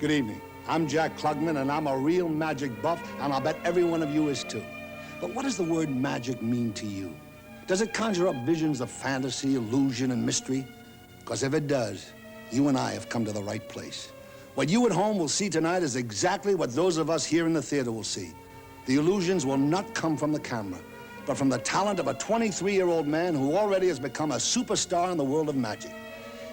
Good evening. I'm Jack Klugman, and I'm a real magic buff, and I'll bet every one of you is too. But what does the word magic mean to you? Does it conjure up visions of fantasy, illusion, and mystery? Because if it does, you and I have come to the right place. What you at home will see tonight is exactly what those of us here in the theater will see. The illusions will not come from the camera, but from the talent of a 23-year-old man who already has become a superstar in the world of magic.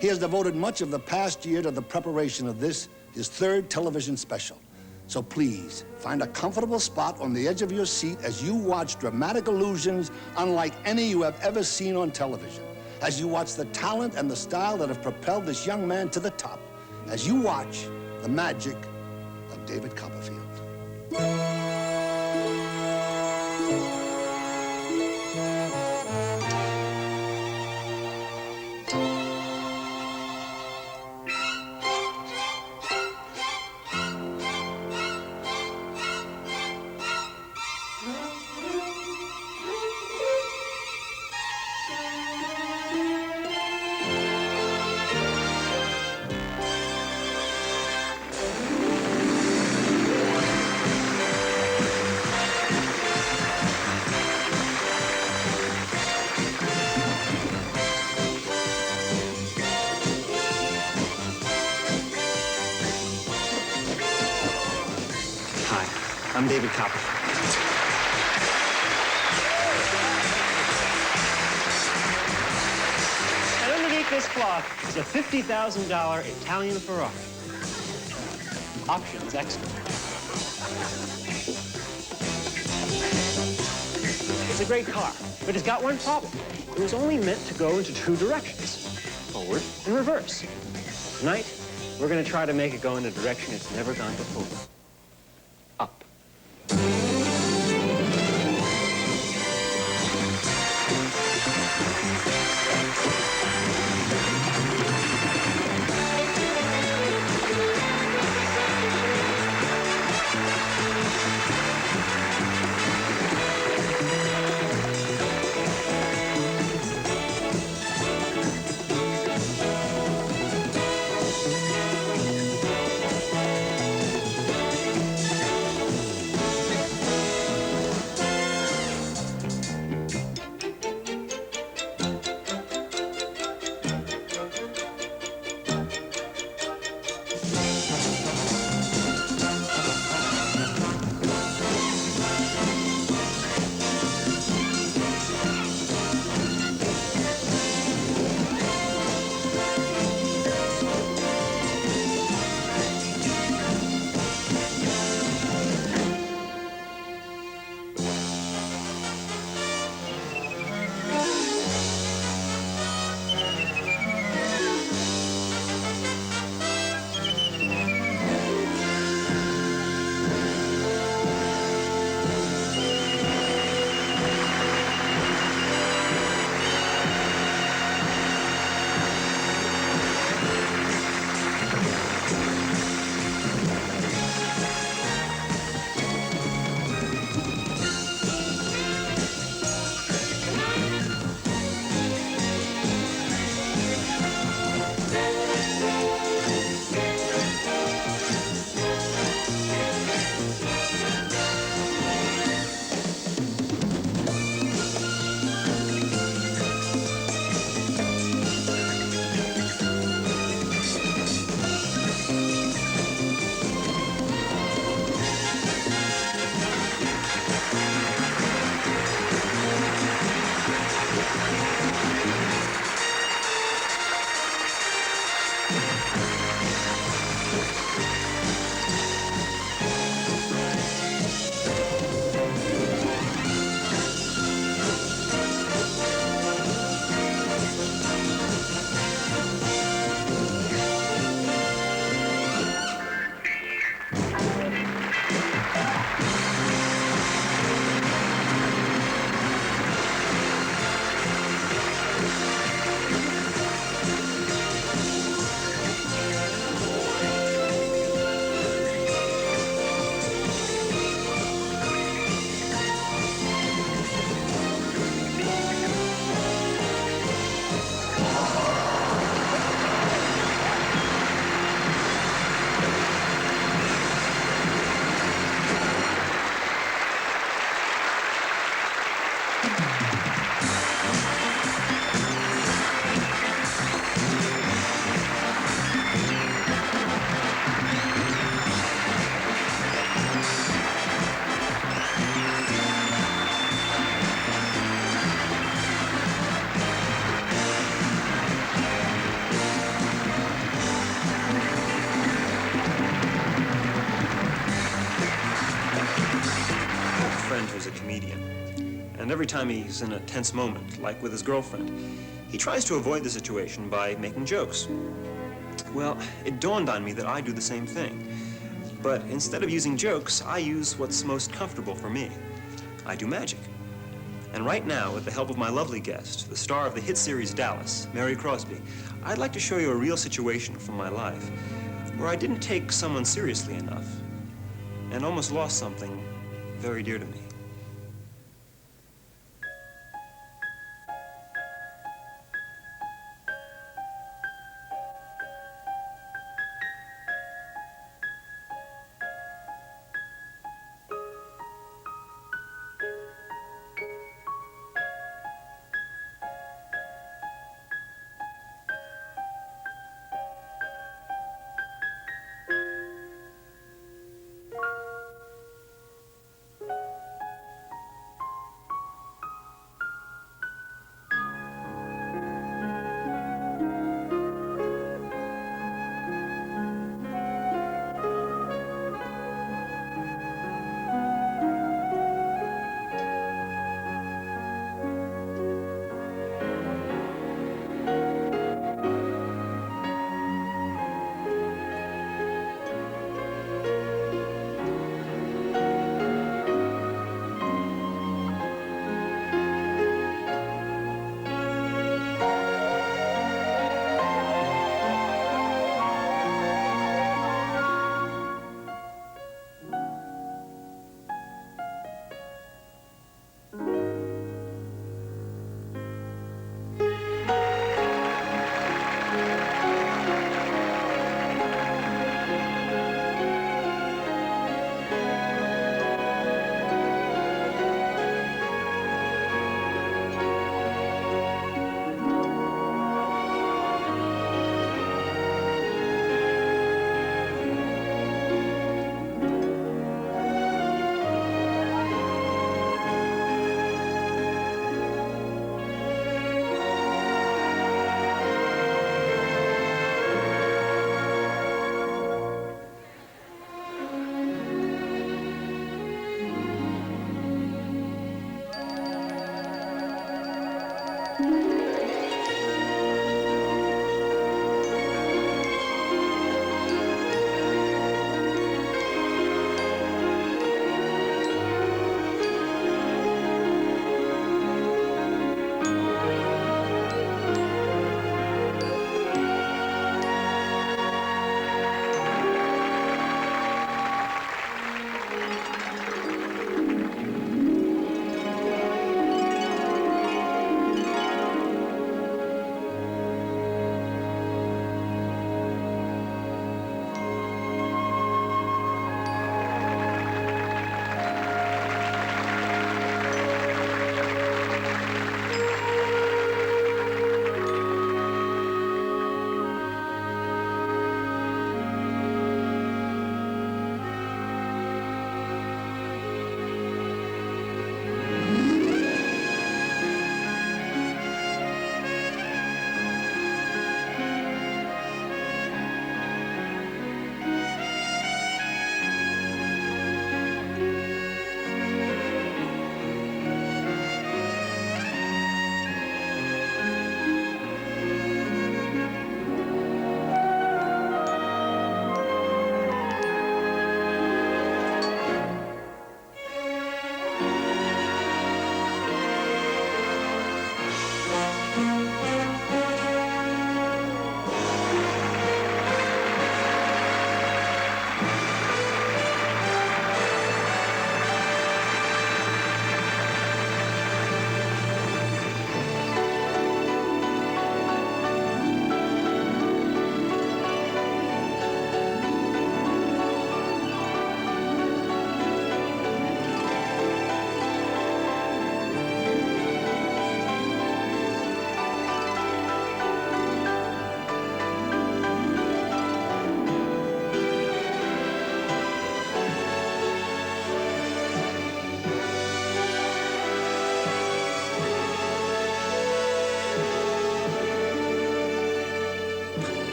He has devoted much of the past year to the preparation of this, his third television special. So please, find a comfortable spot on the edge of your seat as you watch dramatic illusions unlike any you have ever seen on television. As you watch the talent and the style that have propelled this young man to the top. As you watch the magic of David Copperfield. I'm David Copperfield. And underneath this cloth is a $50,000 Italian Ferrari. Options extra. It's a great car, but it's got one problem. It was only meant to go into two directions, forward and reverse. Tonight, we're going to try to make it go in a direction it's never gone before. Up. And every time he's in a tense moment, like with his girlfriend, he tries to avoid the situation by making jokes. Well, it dawned on me that I do the same thing. But instead of using jokes, I use what's most comfortable for me. I do magic. And right now, with the help of my lovely guest, the star of the hit series Dallas, Mary Crosby, I'd like to show you a real situation from my life where I didn't take someone seriously enough and almost lost something very dear to me.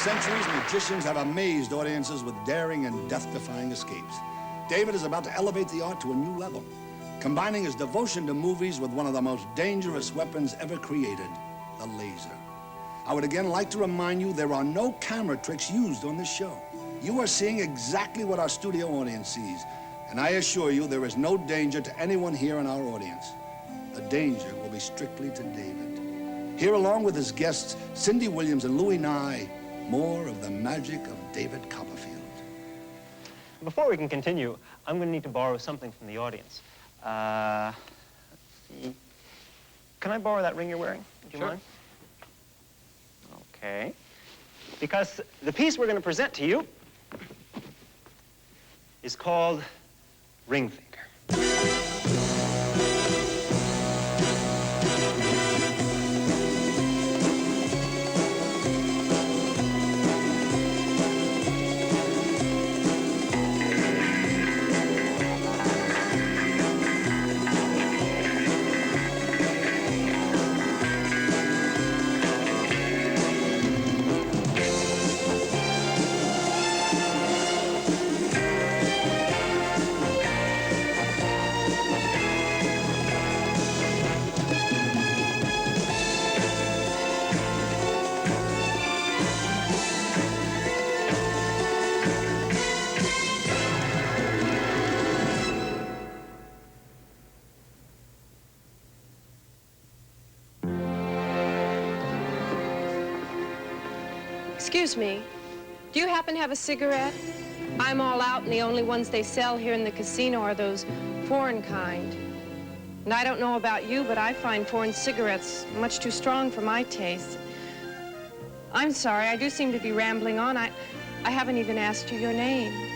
centuries, magicians have amazed audiences with daring and death-defying escapes. David is about to elevate the art to a new level, combining his devotion to movies with one of the most dangerous weapons ever created, the laser. I would again like to remind you there are no camera tricks used on this show. You are seeing exactly what our studio audience sees, and I assure you there is no danger to anyone here in our audience. The danger will be strictly to David. Here, along with his guests, Cindy Williams and Louis Nye, more of the magic of David Copperfield. Before we can continue, I'm going to need to borrow something from the audience. Let's see. Can I borrow that ring you're wearing? Do you mind? Okay. Because the piece we're going to present to you is called Ring Finger. Excuse me, do you happen to have a cigarette? I'm all out, and the only ones they sell here in the casino are those foreign kind. And I don't know about you, but I find foreign cigarettes much too strong for my taste. I'm sorry, I do seem to be rambling on. I haven't even asked you your name.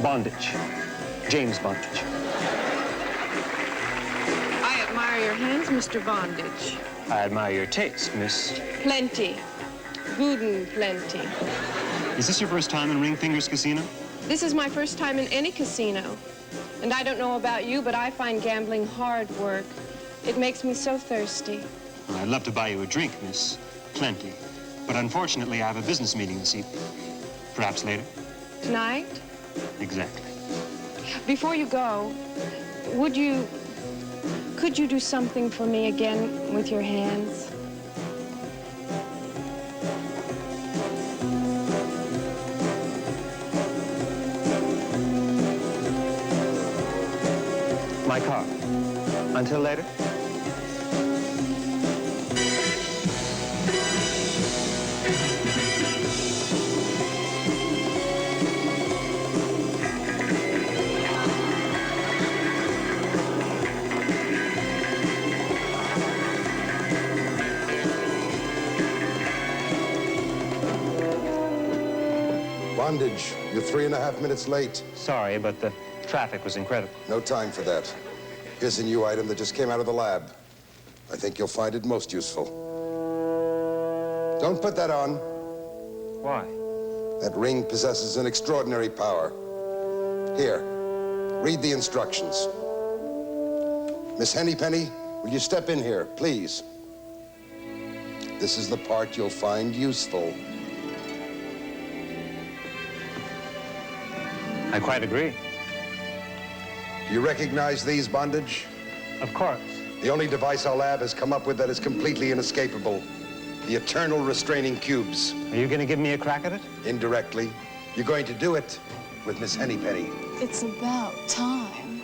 Bondage. James Bondage. I admire your hands, Mr. Bondage. I admire your taste, Miss. Plenty. Good and plenty. Is this your first time in Ring Fingers Casino? This is my first time in any casino. And I don't know about you, but I find gambling hard work. It makes me so thirsty. Well, I'd love to buy you a drink, Miss. Plenty. But unfortunately, I have a business meeting this evening. Perhaps later? Tonight? Exactly. Before you go, could you do something for me again with your hands? My car. Until later? Bondage, you're 3.5 minutes late. Sorry, but the traffic was incredible. No time for that. Here's a new item that just came out of the lab. I think you'll find it most useful. Don't put that on. Why? That ring possesses an extraordinary power. Here, read the instructions. Miss Hennypenny, will you step in here, please? This is the part you'll find useful. I quite agree. Do you recognize these, Bondage? Of course. The only device our lab has come up with that is completely inescapable. The eternal restraining cubes. Are you going to give me a crack at it? Indirectly. You're going to do it with Miss Hennypenny. It's about time.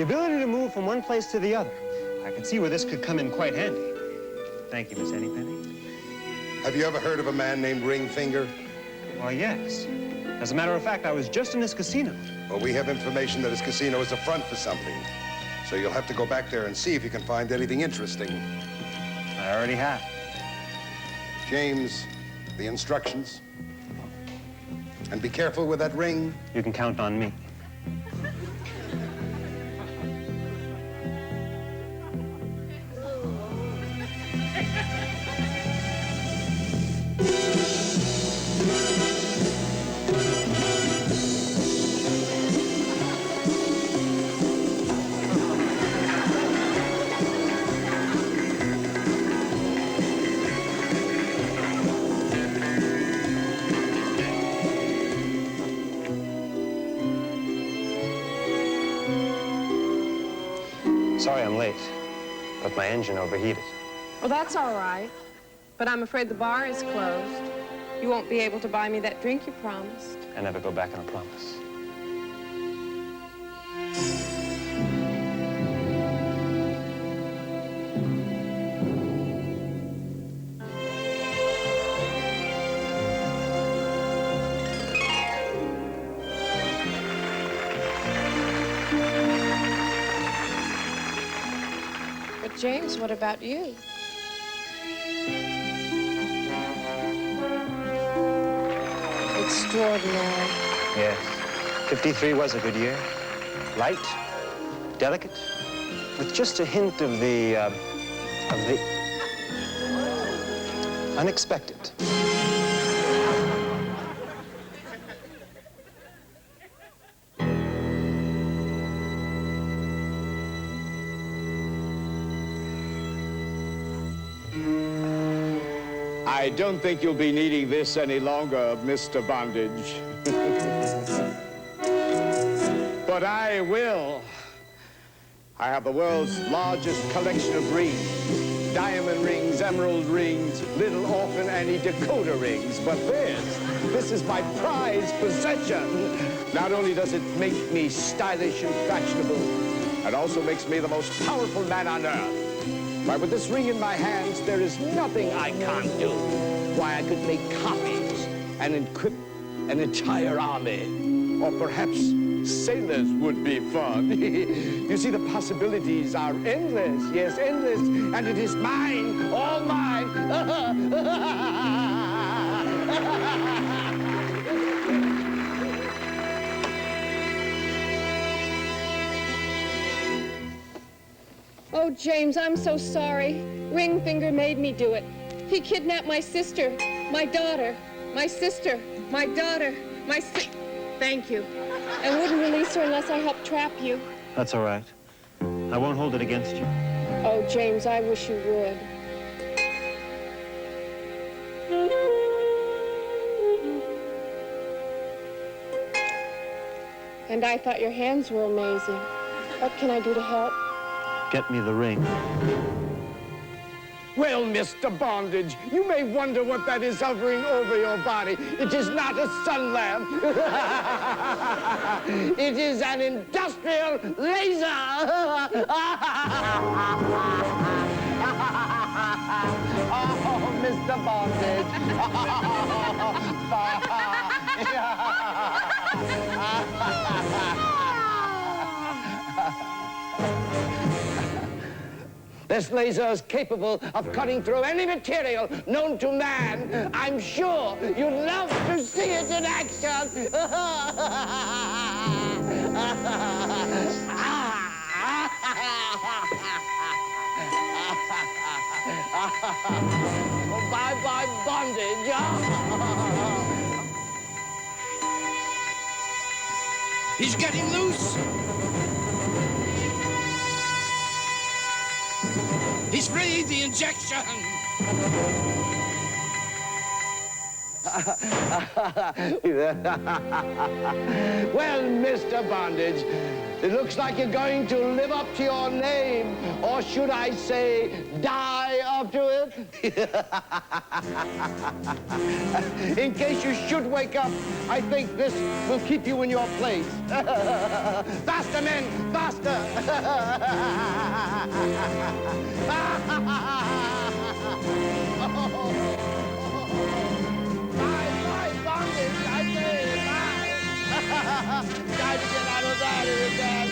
The ability to move from one place to the other. I can see where this could come in quite handy. Thank you, Miss Hennypenny. Have you ever heard of a man named Ring Finger? Why, yes. As a matter of fact, I was just in his casino. Well, we have information that his casino is a front for something. So you'll have to go back there and see if you can find anything interesting. I already have. James, the instructions. And be careful with that ring. You can count on me. Sorry I'm late, but my engine overheated. Well, that's all right. But I'm afraid the bar is closed. You won't be able to buy me that drink you promised. I never go back on a promise. But James, what about you? Extraordinary. Yes. 53 was a good year. Light, delicate, with just a hint of the unexpected. I don't think you'll be needing this any longer, Mr. Bondage. But I will. I have the world's largest collection of rings. Diamond rings, emerald rings, little orphan Annie Dakota rings. But this is my prized possession. Not only does it make me stylish and fashionable, it also makes me the most powerful man on earth. Why, with this ring in my hands, there is nothing I can't do. Why, I could make copies and equip an entire army. Or perhaps sailors would be fun. You see, the possibilities are endless. Yes, endless. And it is mine, all mine. Oh, James, I'm so sorry. Ringfinger made me do it. He kidnapped my sister, my daughter, my sister, my daughter, Thank you. And wouldn't release her unless I helped trap you. That's all right. I won't hold it against you. Oh, James, I wish you would. And I thought your hands were amazing. What can I do to help? Get me the ring. Well, Mr. Bondage, you may wonder what that is hovering over your body. It is not a sun lamp. It is an industrial laser. Oh, Mr. Bondage. This laser is capable of cutting through any material known to man. I'm sure you'd love to see it in action. Bye-bye bondage. He's getting loose. He's free the injection. Well, Mr. Bondage, It looks like you're going to live up to your name, or should I say, die up to it? In case you should wake up, I think this will keep you in your place. Faster, men, faster! Bye, bondage, I say, bye! Try to get out of that again.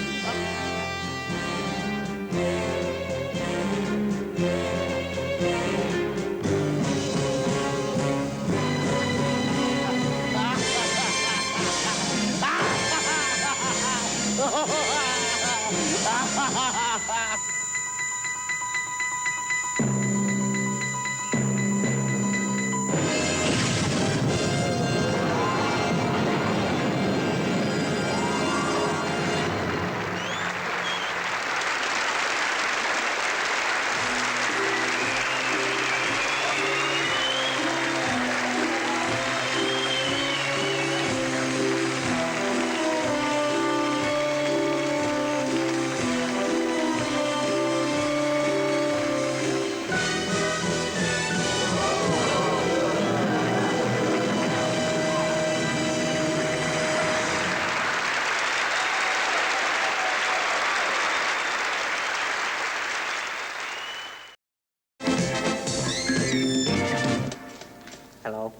Hello.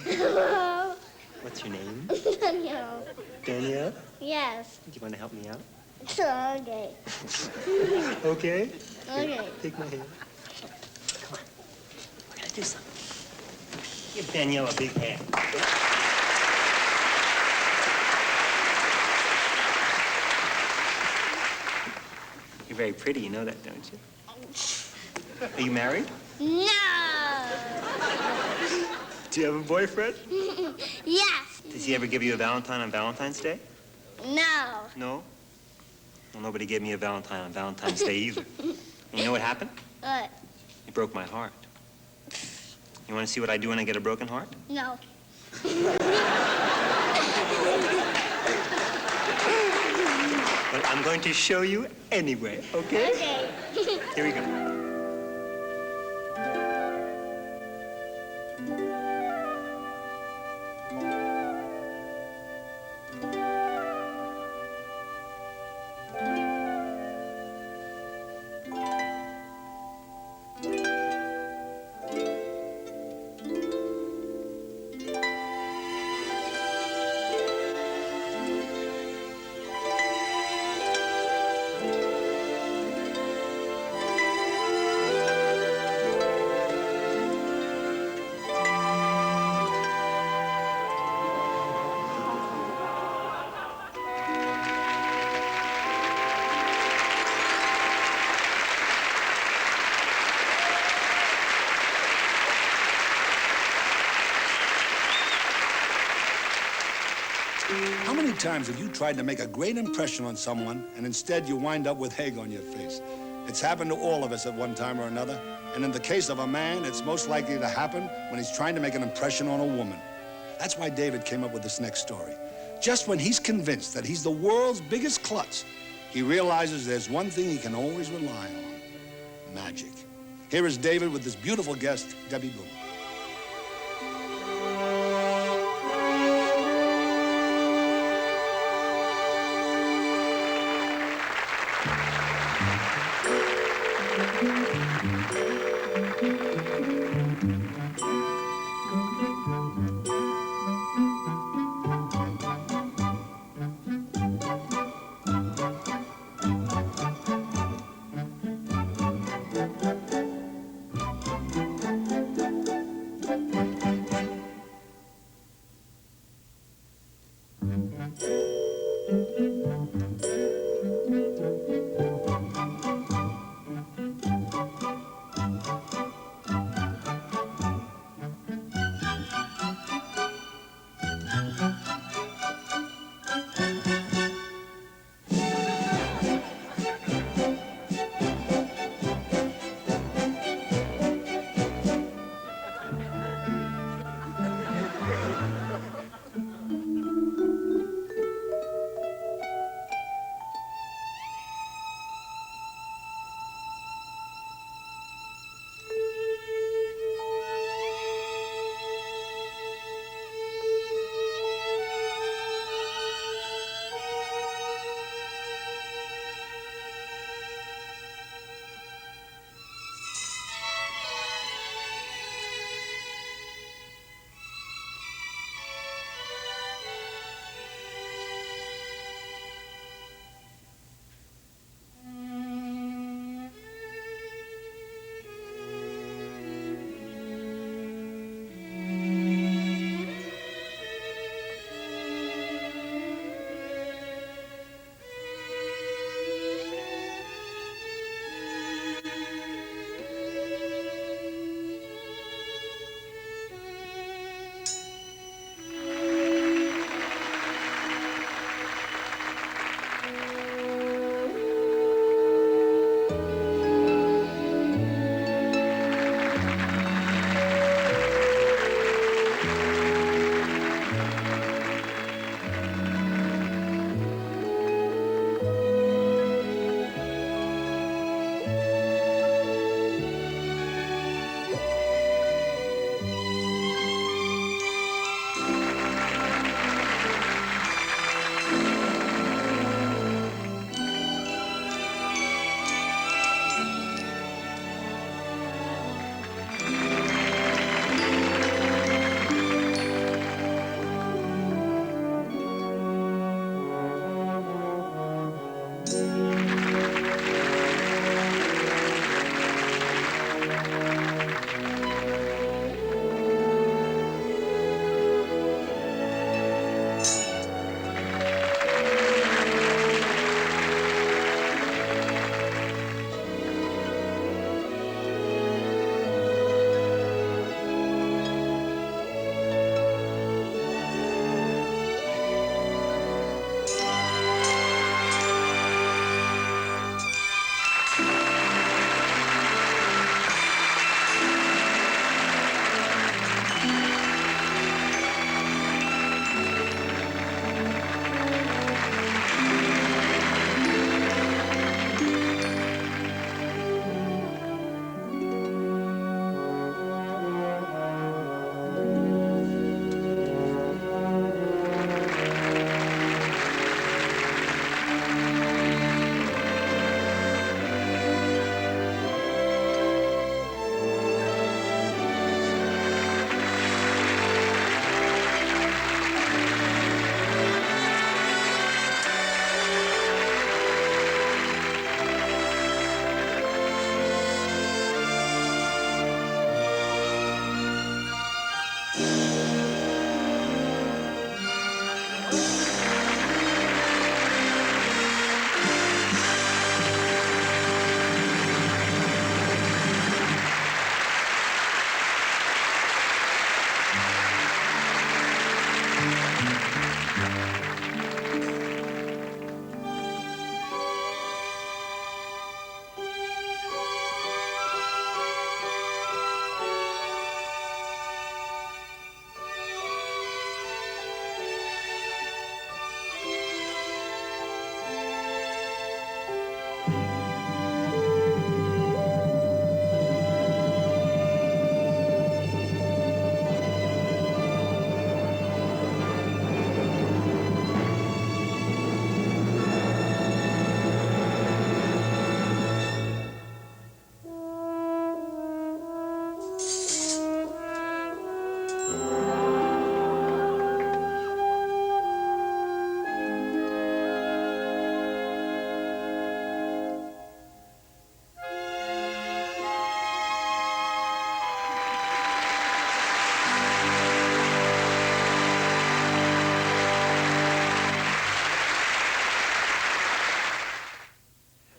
Hello. What's your name? Daniel. Danielle? Yes. Do you want to help me out? Okay. Okay. Okay. Take my hand. Come on. We're going to do something. Give Danielle a big hand. You're very pretty, you know that, don't you? Are you married? No. Do you have a boyfriend? Yes. Does he ever give you a Valentine on Valentine's Day? No. No? Well, nobody gave me a Valentine on Valentine's Day either. And you know what happened? What? He broke my heart. You want to see what I do when I get a broken heart? No. Well, I'm going to show you anyway, okay? Okay. Here we go. How many times have you tried to make a great impression on someone and instead you wind up with egg on your face? It's happened to all of us at one time or another. And in the case of a man, it's most likely to happen when he's trying to make an impression on a woman. That's why David came up with this next story. Just when he's convinced that he's the world's biggest klutz, he realizes there's one thing he can always rely on: magic. Here is David with his beautiful guest, Debbie Boomer.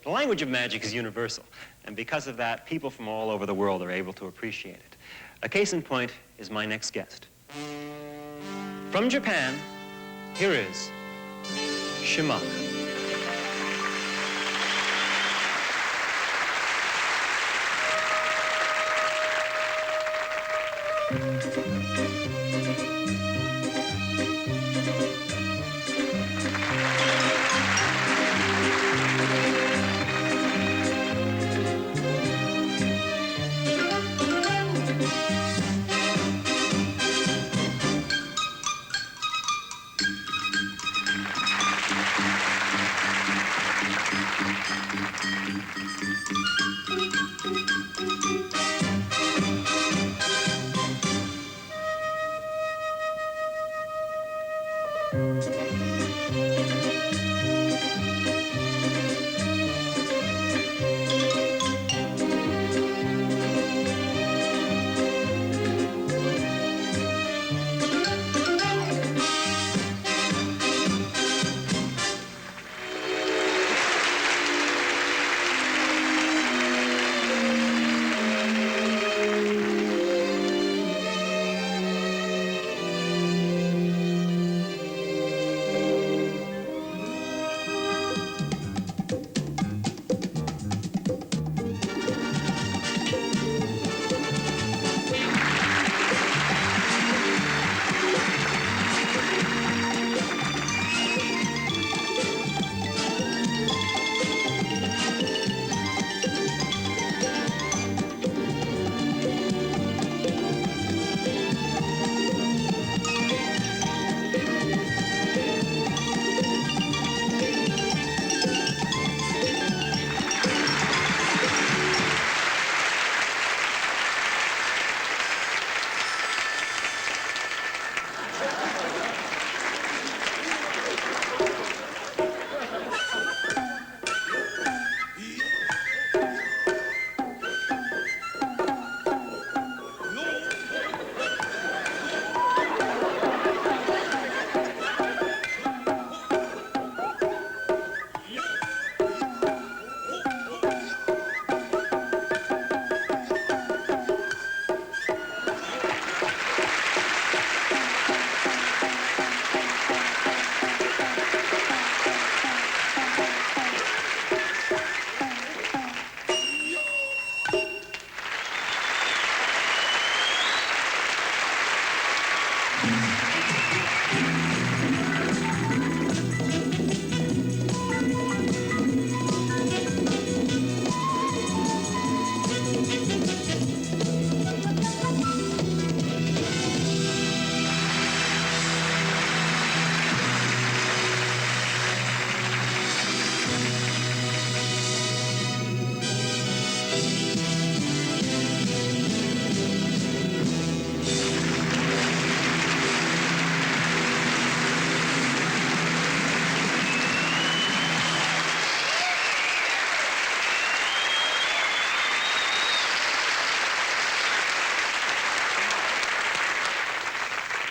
The language of magic is universal, and because of that, people from all over the world are able to appreciate it. A case in point is my next guest. From Japan, here is Shimaka.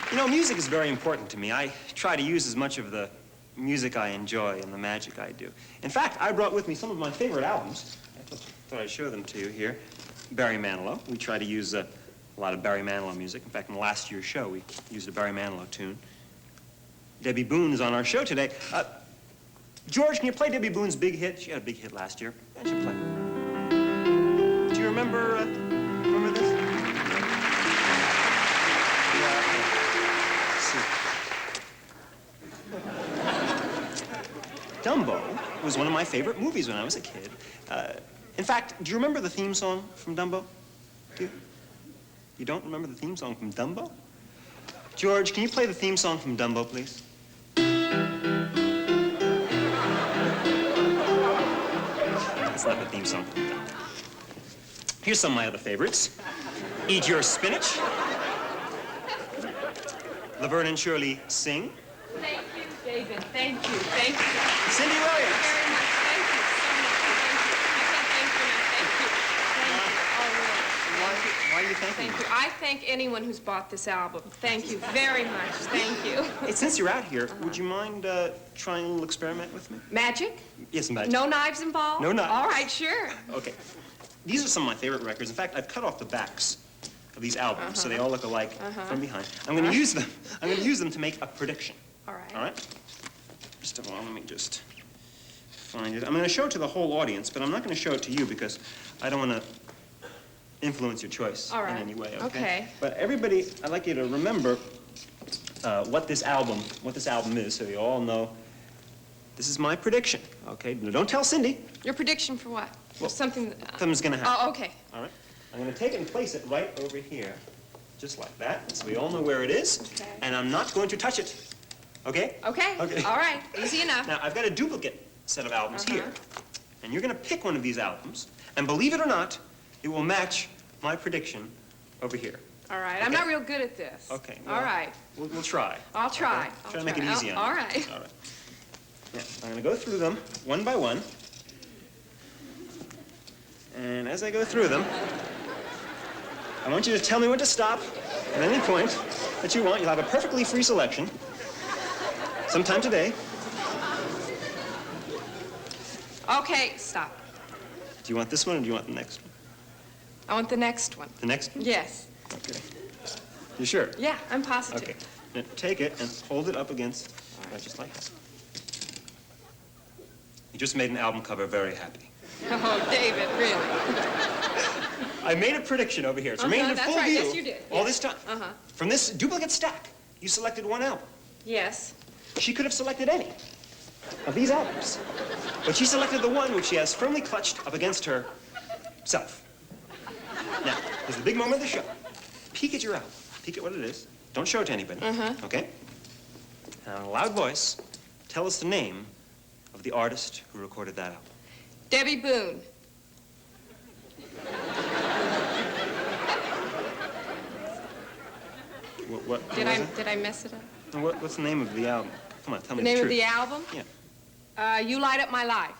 You know, music is very important to me. I try to use as much of the music I enjoy and the magic I do. In fact, I brought with me some of my favorite albums. I thought I'd show them to you here. Barry Manilow. We try to use a lot of Barry Manilow music. In fact, in last year's show, we used a Barry Manilow tune. Debbie Boone is on our show today. George, can you play Debbie Boone's big hit? She had a big hit last year. Why don't you play? Do you remember this? Dumbo was one of my favorite movies when I was a kid. In fact, do you remember the theme song from Dumbo? Do you? You don't remember the theme song from Dumbo? George, can you play the theme song from Dumbo, please? That's not the theme song from Dumbo. Here's some of my other favorites. Eat Your Spinach. Laverne and Shirley Sing. Thank you, David. Thank you. Thank you. Cindy Williams. Very much. Thank you so much. Thank you. I can't thank you enough. Thank you. Thank you. Oh, really. Why do you think Thank you. I thank anyone who's bought this album. Thank you very much. Thank you. Hey, since you're out here, would you mind trying a little experiment with me? Magic? Yes, magic. No knives involved? No knives. All right, sure. Okay. These are some of my favorite records. In fact, I've cut off the backs of these albums so they all look alike from behind. I'm going to use them. I'm going to use them to make a prediction. All right. All right? First of all, let me just find it. I'm going to show it to the whole audience, but I'm not going to show it to you because I don't want to influence your choice All right. in any way, okay? Okay. But everybody, I'd like you to remember what this album is, so you all know this is my prediction, okay? Now, don't tell Cindy. Your prediction for what? Well, Something... Something's going to happen. Oh, okay. All right? I'm going to take it and place it right over here, just like that, so we all know where it is. Okay. And I'm not going to touch it, okay? Okay. Okay. All right. Easy enough. Now, I've got a duplicate set of albums here, and you're going to pick one of these albums, and believe it or not, it will match my prediction over here. All right. I'm not real good at this. Okay. All right. We'll try. I'll try. Okay? I'll Try to make it easy on you. All right. All right. Yeah, I'm going to go through them one by one. And as I go through them, I want you to tell me when to stop at any point that you want. You'll have a perfectly free selection sometime today. Okay, stop. Do you want this one or do you want the next one? I want the next one. The next one? Yes. Okay. You sure? Yeah, I'm positive. Okay. Now take it and hold it up against, just like that. You just made an album cover very happy. Oh, David, really? I made a prediction over here. It's remained in that's full right. view Yes, you did. all this time. Uh-huh. From this duplicate stack, you selected one album. Yes. She could have selected any of these albums, but she selected the one which she has firmly clutched up against herself. Now, there's the big moment of the show. Peek at your album. Peek at what it is. Don't show it to anybody. Okay? Now, in a loud voice, tell us the name of the artist who recorded that album. Debbie Boone. What Did was it? I mess it up? And what's the name of the album? Come on, tell me The the name truth. of the album? Yeah. You Light Up My Life.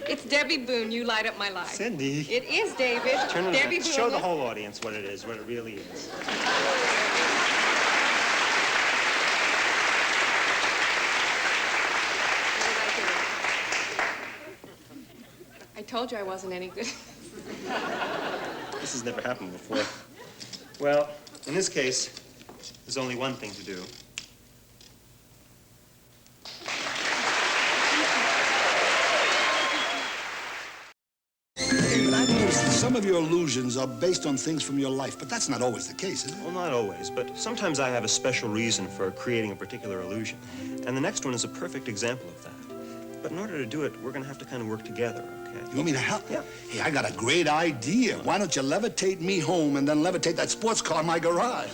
It's Debbie Boone, You Light Up My Life. Cindy. It is, David. Turn it Debbie around. Boone. Show the whole audience what it is, what it really is. I told you I wasn't any good. This has never happened before. Well, in this case, there's only one thing to do. But I've noticed that some of your illusions are based on things from your life, but that's not always the case, is it? Well, not always, but sometimes I have a special reason for creating a particular illusion. And the next one is a perfect example of that. But in order to do it, we're going to have to kind of work together, okay? You want me to help? Yeah. Hey, I got a great idea. Why don't you levitate me home and then levitate that sports car in my garage?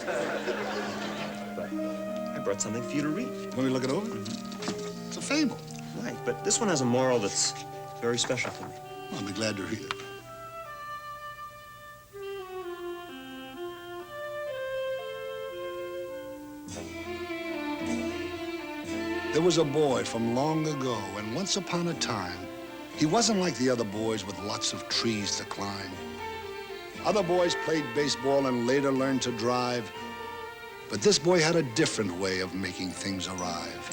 But I brought something for you to read. Want me to look it over? It's a fable. Right, but this one has a moral that's very special to me. I'll be glad to read it. There was a boy from long ago, and once upon a time, he wasn't like the other boys with lots of trees to climb. Other boys played baseball and later learned to drive, but this boy had a different way of making things arrive.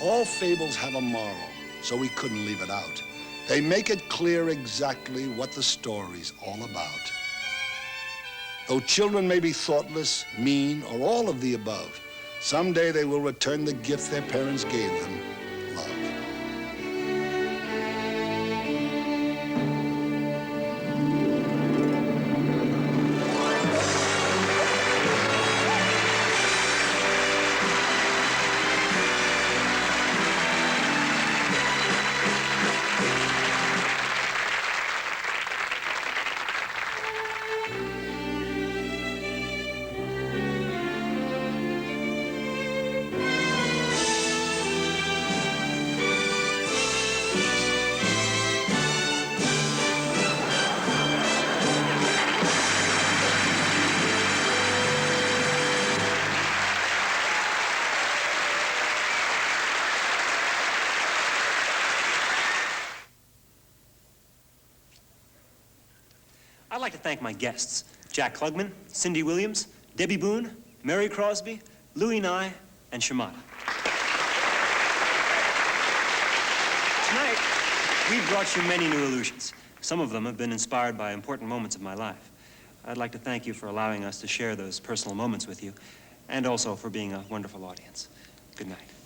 All fables have a moral, so we couldn't leave it out. They make it clear exactly what the story's all about. Though children may be thoughtless, mean, or all of the above, someday they will return the gift their parents gave them, love. I'd like to thank my guests, Jack Klugman, Cindy Williams, Debbie Boone, Mary Crosby, Louis Nye, and Shimada. Tonight, we've brought you many new illusions. Some of them have been inspired by important moments of my life. I'd like to thank you for allowing us to share those personal moments with you, and also for being a wonderful audience. Good night.